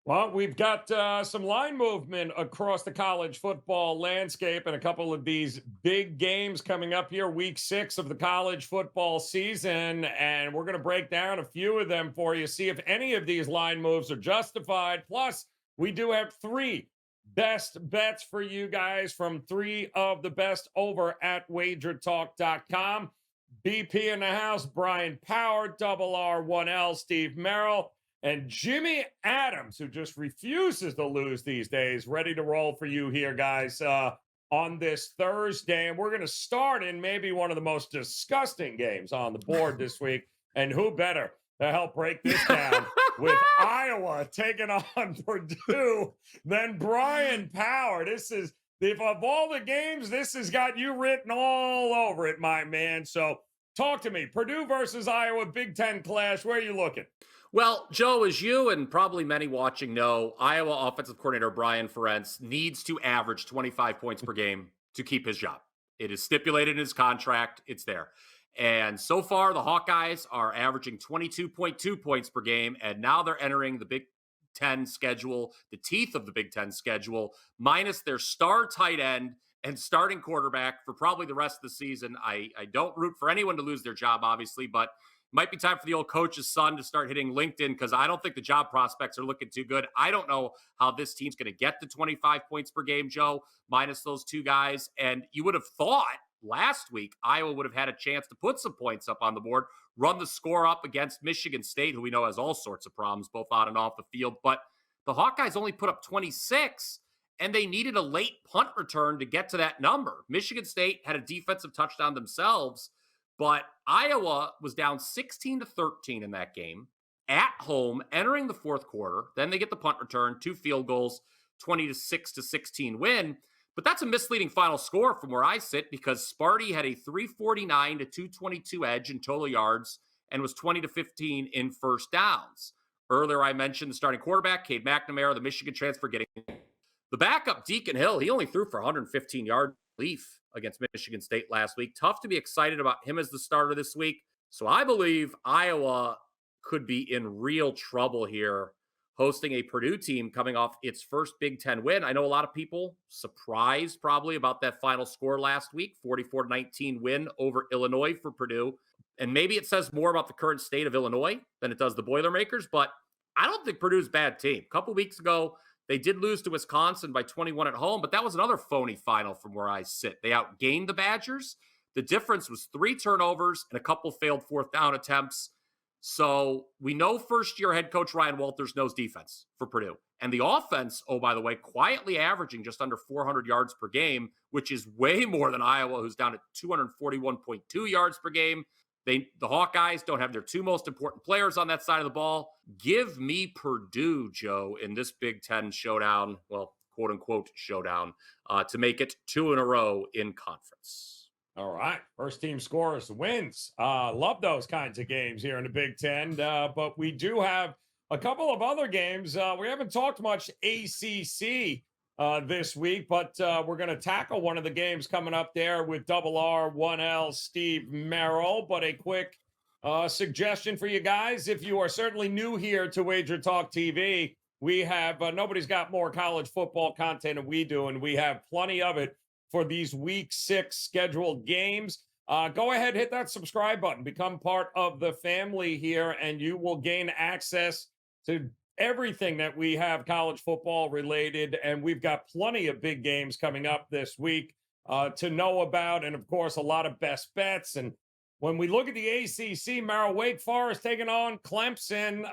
Well, we've got some line movement across the college football landscape and a couple of these big games coming up here, week 6 of the college football season. And we're going to break down a few of them for you, see if any of these line moves are justified. Plus, we do have three best bets for you guys from three of the best over at wagertalk.com. BP in the house, Brian Power, double R1L, Steve Merrill. And Jimmy Adams, who just refuses to lose these days, ready to roll for you here, guys, on this Thursday. And we're going to start in maybe one of the most disgusting games on the board this week. And who better to help break this down with Iowa taking on Purdue than Brian Power? This is, if of all the games, this has got you written all over it, my man. So talk to me. Purdue versus Iowa, Big Ten clash. Where are you looking? Well, Joe, as you and probably many watching know, Iowa offensive coordinator Brian Ferentz needs to average 25 points per game to keep his job. It is stipulated in his contract. It's there. And so far, the Hawkeyes are averaging 22.2 points per game, and now they're entering the Big Ten schedule, the teeth of the Big Ten schedule, minus their star tight end and starting quarterback for probably the rest of the season. I don't root for anyone to lose their job, obviously, but might be time for the old coach's son to start hitting LinkedIn because I don't think the job prospects are looking too good. I don't know how this team's going to get to 25 points per game, Joe, minus those two guys. And you would have thought last week Iowa would have had a chance to put some points up on the board, run the score up against Michigan State, who we know has all sorts of problems, both on and off the field. But the Hawkeyes only put up 26, and they needed a late punt return to get to that number. Michigan State had a defensive touchdown themselves, but Iowa was down 16-13 in that game at home, entering the fourth quarter. Then they get the punt return, 2 field goals, 26-16 win. But that's a misleading final score from where I sit because Sparty had a 349-222 edge in total yards and was 20-15 in first downs. Earlier, I mentioned the starting quarterback, Cade McNamara, the Michigan transfer, getting the backup, Deacon Hill. He only threw for 115 yards relief against Michigan State last week. Tough to be excited about him as the starter this week. So I believe Iowa could be in real trouble here hosting a Purdue team coming off its first Big Ten win. I know a lot of people surprised probably about that final score last week, 44-19 win over Illinois for Purdue. And maybe it says more about the current state of Illinois than it does the Boilermakers, but I don't think Purdue's a bad team. A couple weeks ago, they did lose to Wisconsin by 21 at home, but that was another phony final from where I sit. They outgained the Badgers. The difference was 3 turnovers and a couple failed fourth down attempts. So we know first-year head coach Ryan Walters knows defense for Purdue. And the offense, oh, by the way, quietly averaging just under 400 yards per game, which is way more than Iowa, who's down at 241.2 yards per game. The Hawkeyes don't have their 2 most important players on that side of the ball. Give me Purdue, Joe, in this Big Ten showdown, well, quote unquote showdown, to make it 2 in a row in conference. All right. First team scores wins. Love those kinds of games here in the Big Ten. But we do have a couple of other games. We haven't talked much ACC this week, but we're going to tackle one of the games coming up there with double R1L Steve Merrill. But a quick suggestion for you guys, if you are certainly new here to Wager Talk TV, we have nobody's got more college football content than we do, and we have plenty of it for these week 6 scheduled games. Go ahead, hit that subscribe button, become part of the family here, and you will gain access to everything that we have college football related. And we've got plenty of big games coming up this week to know about. And of course, a lot of best bets. And when we look at the ACC, Merrill, Wake Forest taking on Clemson.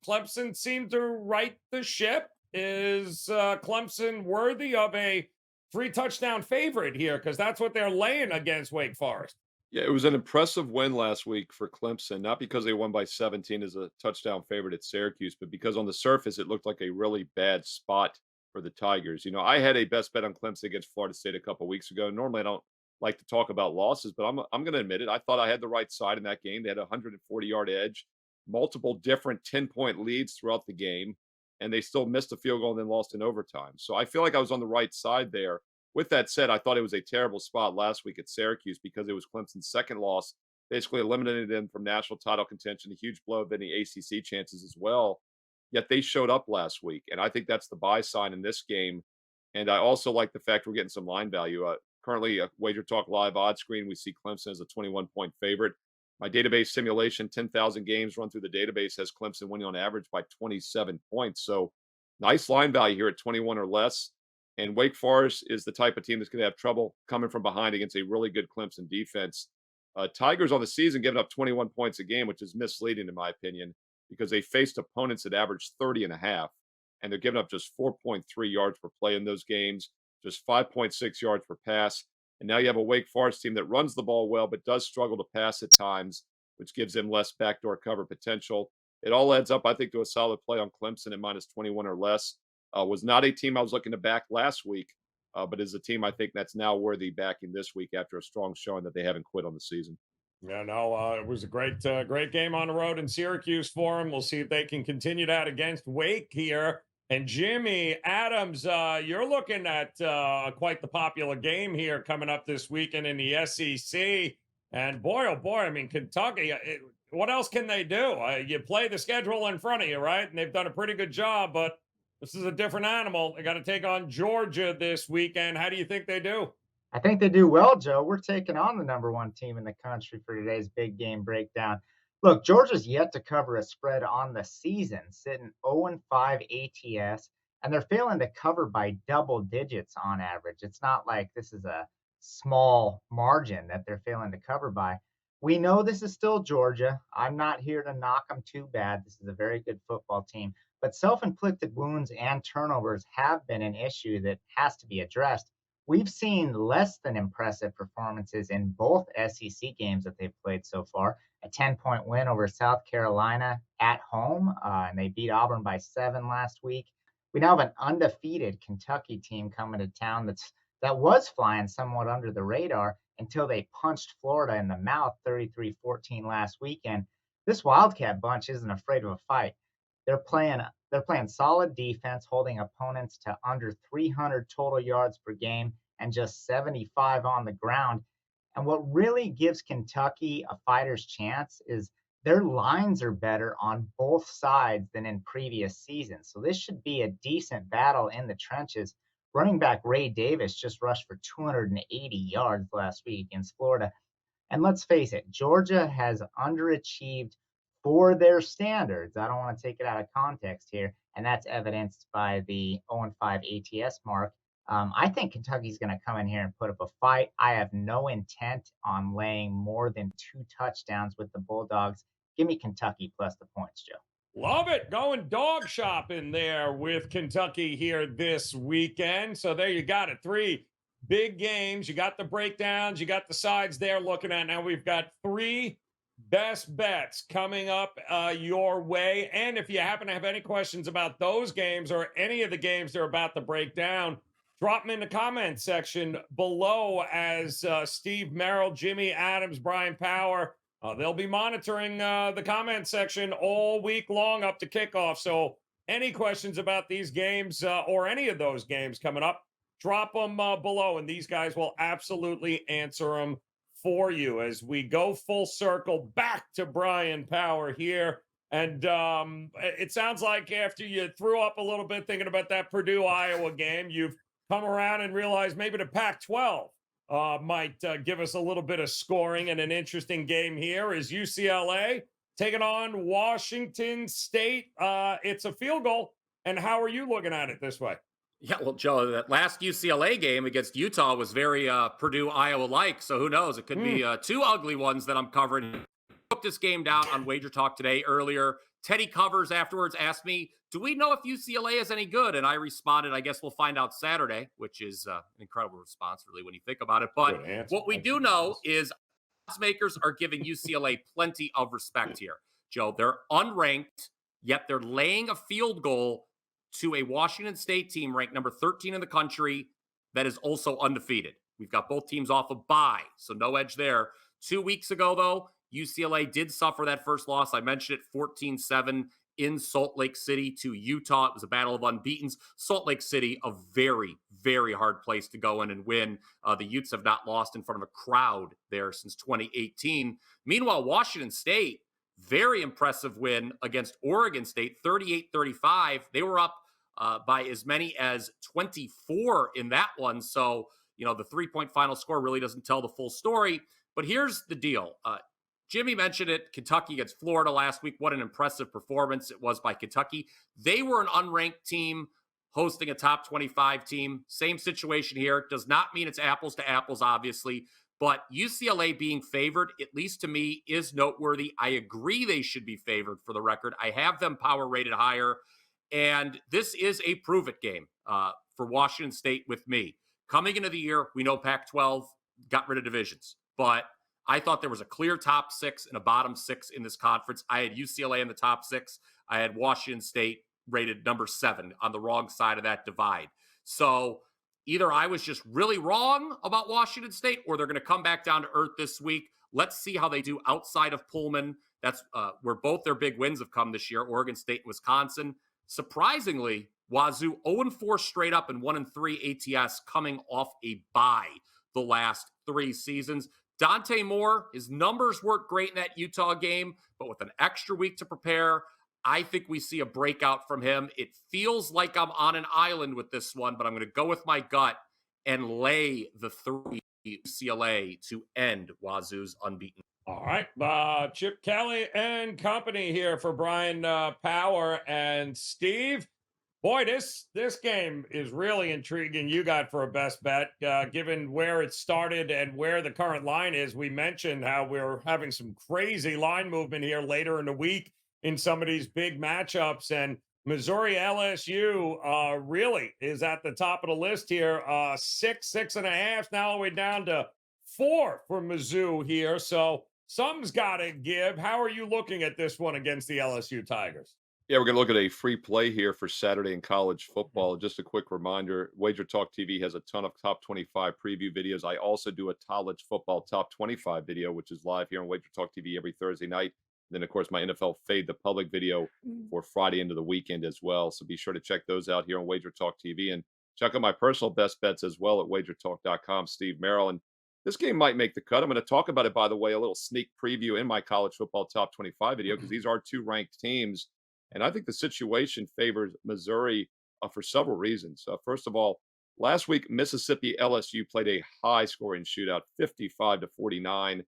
Clemson seemed to right the ship. Is Clemson worthy of a 3-touchdown favorite here? Because that's what they're laying against Wake Forest. Yeah, it was an impressive win last week for Clemson, not because they won by 17 as a touchdown favorite at Syracuse, but because on the surface it looked like a really bad spot for the Tigers. You know, I had a best bet on Clemson against Florida State a couple weeks ago. Normally I don't like to talk about losses, but I'm going to admit it. I thought I had the right side in that game. They had a 140-yard edge, multiple different 10-point leads throughout the game, and they still missed a field goal and then lost in overtime. So I feel like I was on the right side there. With that said, I thought it was a terrible spot last week at Syracuse because it was Clemson's second loss, basically eliminated them from national title contention, a huge blow of any ACC chances as well. yet they showed up last week. And I think that's the buy sign in this game. And I also like the fact we're getting some line value. Currently, a Wager Talk Live odds screen, we see Clemson as a 21-point favorite. My database simulation, 10,000 games run through the database, has Clemson winning on average by 27 points. So nice line value here at 21 or less. And Wake Forest is the type of team that's going to have trouble coming from behind against a really good Clemson defense. Tigers on the season giving up 21 points a game, which is misleading in my opinion, because they faced opponents that averaged 30.5, and they're giving up just 4.3 yards per play in those games, just 5.6 yards per pass. And now you have a Wake Forest team that runs the ball well, but does struggle to pass at times, which gives them less backdoor cover potential. It all adds up, I think, to a solid play on Clemson at minus 21 or less. Was not a team I was looking to back last week, but is a team I think that's now worthy backing this week after a strong showing that they haven't quit on the season. Yeah, no, it was a great game on the road in Syracuse for them. We'll see if they can continue that against Wake here. And Jimmy Adams, you're looking at quite the popular game here coming up this weekend in the SEC. And boy, oh boy, I mean, Kentucky, what else can they do? You play the schedule in front of you, right? And they've done a pretty good job, but this is a different animal. They got to take on Georgia this weekend. How do you think they do? I think they do well, Joe. We're taking on the number one team in the country for today's big game breakdown. Look, Georgia's yet to cover a spread on the season, sitting 0-5 ATS, and they're failing to cover by double digits on average. It's not like this is a small margin that they're failing to cover by. We know this is still Georgia. I'm not here to knock them too bad. This is a very good football team. But self-inflicted wounds and turnovers have been an issue that has to be addressed. We've seen less than impressive performances in both SEC games that they've played so far. A 10-point win over South Carolina at home, and they beat Auburn by 7 last week. We now have an undefeated Kentucky team coming to town that was flying somewhat under the radar until they punched Florida in the mouth 33-14 last weekend. This Wildcat bunch isn't afraid of a fight. They're playing solid defense, holding opponents to under 300 total yards per game and just 75 on the ground. And what really gives Kentucky a fighter's chance is their lines are better on both sides than in previous seasons. So this should be a decent battle in the trenches. Running back Ray Davis just rushed for 280 yards last week against Florida. And let's face it, Georgia has underachieved for their standards. I don't want to take it out of context here, and that's evidenced by the 0-5 ATS mark. I think Kentucky's going to come in here and put up a fight. I have no intent on laying more than 2 touchdowns with the Bulldogs. Give me Kentucky plus the points, Joe. Love it. Going dog shopping there with Kentucky here this weekend. So there you got it. 3 big games. You got the breakdowns. You got the sides there looking at. Now we've got 3 best bets coming up your way. And if you happen to have any questions about those games or any of the games they're about to break down, drop them in the comment section below as Steve Merrill, Jimmy Adams, Brian Power, they'll be monitoring the comment section all week long up to kickoff. So any questions about these games or any of those games coming up, drop them below, and these guys will absolutely answer them for you as we go full circle back to Brian Power here. And it sounds like after you threw up a little bit thinking about that Purdue-Iowa game, you've come around and realized maybe the Pac-12 might give us a little bit of scoring, and an interesting game here is UCLA taking on Washington State. It's a field goal. And how are you looking at it this way? Yeah, well, Joe, that last UCLA game against Utah was very Purdue-Iowa-like, so who knows? It could be 2 ugly ones that I'm covering. I broke this game down on Wager Talk today earlier. Teddy Covers afterwards asked me, do we know if UCLA is any good? And I responded, I guess we'll find out Saturday, which is an incredible response, really, when you think about it. But what we do know is odds makers are giving UCLA plenty of respect here. Joe, they're unranked, yet they're laying a field goal to a Washington State team ranked number 13 in the country that is also undefeated. We've got both teams off a bye, so no edge there. 2 weeks ago, though, UCLA did suffer that first loss. I mentioned it, 14-7 in Salt Lake City to Utah. It was a battle of unbeatens. Salt Lake City, a very, very hard place to go in and win. The Utes have not lost in front of a crowd there since 2018. Meanwhile, Washington State, very impressive win against Oregon State, 38-35. They were up by as many as 24 in that one. So, the 3-point final score really doesn't tell the full story. But here's the deal. Jimmy mentioned it. Kentucky against Florida last week. What an impressive performance it was by Kentucky. They were an unranked team hosting a top 25 team. Same situation here. Does not mean it's apples to apples, obviously. But UCLA being favored, at least to me, is noteworthy. I agree they should be favored for the record. I have them power rated higher. And this is a prove-it game for Washington State with me. Coming into the year, we know Pac-12 got rid of divisions. But I thought there was a clear top 6 and a bottom 6 in this conference. I had UCLA in the top 6. I had Washington State rated number 7 on the wrong side of that divide. So either I was just really wrong about Washington State or they're going to come back down to earth this week. Let's see how they do outside of Pullman. That's where both their big wins have come this year, Oregon State and Wisconsin. Surprisingly, Wazoo 0-4 straight up and 1-3 ATS coming off a bye the last 3 seasons. Dante Moore, his numbers weren't great in that Utah game, but with an extra week to prepare, I think we see a breakout from him. It feels like I'm on an island with this one, but I'm going to go with my gut and lay the 3 UCLA to end Wazoo's unbeaten. All right. Chip Kelly and company here for Brian Power and Steve. Boy, this game is really intriguing. You got for a best bet, given where it started and where the current line is. We mentioned how we're having some crazy line movement here later in the week in some of these big matchups. And Missouri LSU really is at the top of the list here. 6.5, now all the way down to 4 for Mizzou here. So something's got to give. How are you looking at this one against the LSU Tigers? Yeah, we're going to look at a free play here for Saturday in college football. Just a quick reminder, Wager Talk TV has a ton of top 25 preview videos. I also do a college football top 25 video, which is live here on Wager Talk TV every Thursday night. And then, of course, my NFL Fade the Public video for Friday into the weekend as well. So be sure to check those out here on Wager Talk TV and check out my personal best bets as well at wagertalk.com. Steve Merrill. And this game might make the cut. I'm going to talk about it, by the way, a little sneak preview in my college football top 25 video because these are 2 ranked teams. And I think the situation favors Missouri for several reasons. First of all, last week, Mississippi LSU played a high-scoring shootout, 55-49.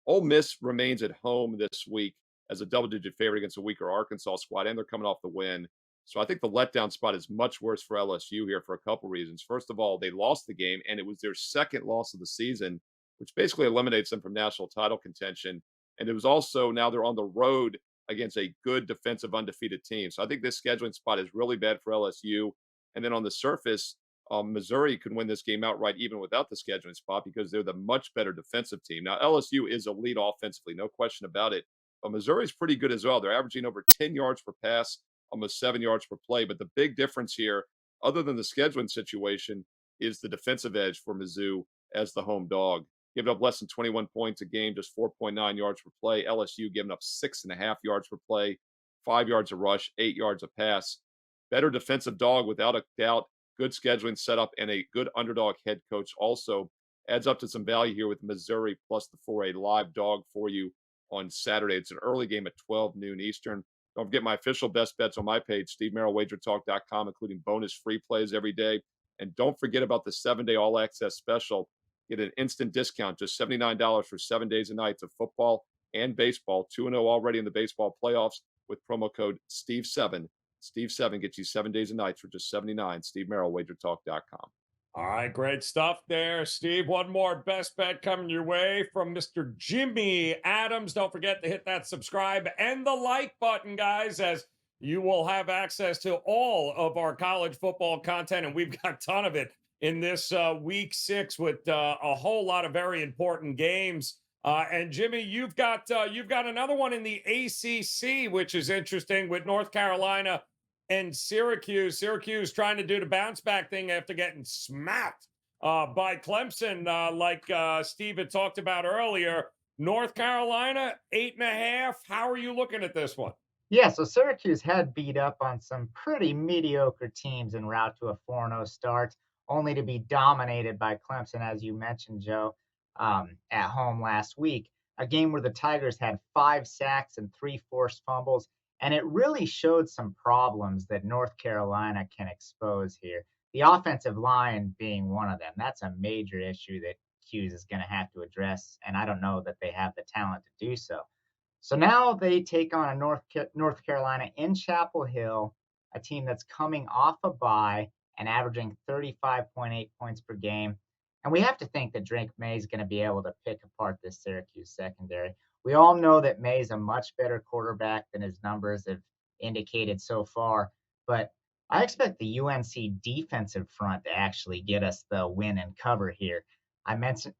Ole Miss remains at home this week as a double-digit favorite against a weaker Arkansas squad, and they're coming off the win. So I think the letdown spot is much worse for LSU here for a couple reasons. First of all, they lost the game, and it was their second loss of the season, which basically eliminates them from national title contention. And it was also now they're on the road against a good defensive undefeated team. So I think this scheduling spot is really bad for LSU. And then on the surface, Missouri could win this game outright even without the scheduling spot because they're the much better defensive team. Now, LSU is elite offensively, no question about it. But Missouri is pretty good as well. They're averaging over 10 yards per pass, almost 7 yards per play. But the big difference here, other than the scheduling situation, is the defensive edge for Mizzou as the home dog. Giving up less than 21 points a game, just 4.9 yards per play. LSU giving up 6.5 yards per play, 5 yards a rush, 8 yards a pass. Better defensive dog without a doubt. Good scheduling setup and a good underdog head coach also adds up to some value here with Missouri plus the 4, a live dog for you on Saturday. It's an early game at 12 noon Eastern. Don't forget my official best bets on my page, SteveMerrillWagerTalk.com, including bonus free plays every day. And don't forget about the 7-day all-access special. Get an instant discount, just $79 for 7 days and nights of football and baseball. 2-0 already in the baseball playoffs with promo code Steve7. Steve7 gets you 7 days and nights for just $79. SteveMerrillWagerTalk.com. All right, great stuff there, Steve. One more best bet coming your way from Mr. Jimmy Adams. Don't forget to hit that subscribe and the like button, guys, as you will have access to all of our college football content, and we've got a ton of it in this week 6 with a whole lot of very important games. And Jimmy, you've got another one in the ACC, which is interesting with North Carolina and Syracuse. Syracuse trying to do the bounce back thing after getting smacked by Clemson, like Steve had talked about earlier. North Carolina 8.5. How are you looking at this one? Yeah, so Syracuse had beat up on some pretty mediocre teams en route to a 4-0 start, only to be dominated by Clemson, as you mentioned, Joe, at home last week. a game where the Tigers had 5 sacks and 3 forced fumbles. And it really showed some problems that North Carolina can expose here. The offensive line being one of them. That's a major issue that Hughes is going to have to address. And I don't know that they have the talent to do so. So now they take on a North Carolina in Chapel Hill, a team that's coming off a bye and averaging 35.8 points per game. And we have to think that Drake May is going to be able to pick apart this Syracuse secondary. We all know that May's a much better quarterback than his numbers have indicated so far, but I expect the UNC defensive front to actually get us the win and cover here. I mentioned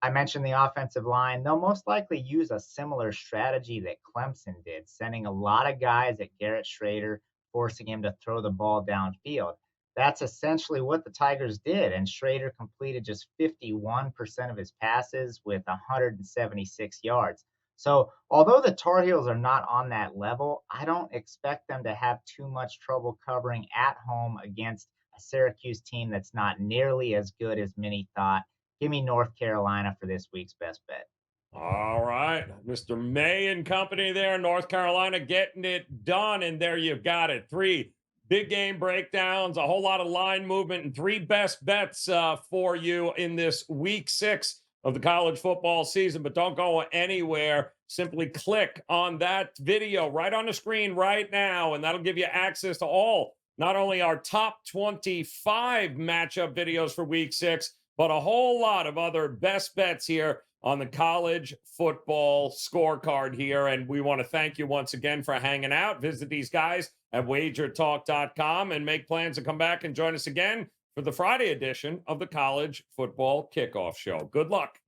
the offensive line. They'll most likely use a similar strategy that Clemson did, sending a lot of guys at Garrett Schrader, forcing him to throw the ball downfield. That's essentially what the Tigers did, and Schrader completed just 51% of his passes with 176 yards. So, although the Tar Heels are not on that level, I don't expect them to have too much trouble covering at home against a Syracuse team that's not nearly as good as many thought. Give me North Carolina for this week's best bet. All right. Mr. May and company there, North Carolina getting it done. And there you've got it. 3 big game breakdowns, a whole lot of line movement, and 3 best bets for you in this week 6 of the college football season. But don't go anywhere. Simply click on that video right on the screen right now, and that'll give you access to all, not only our top 25 matchup videos for week 6, but a whole lot of other best bets here on the college football scorecard here. And we want to thank you once again for hanging out. Visit these guys at wagertalk.com and make plans to come back and join us again for the Friday edition of the College Football Kickoff Show. Good luck.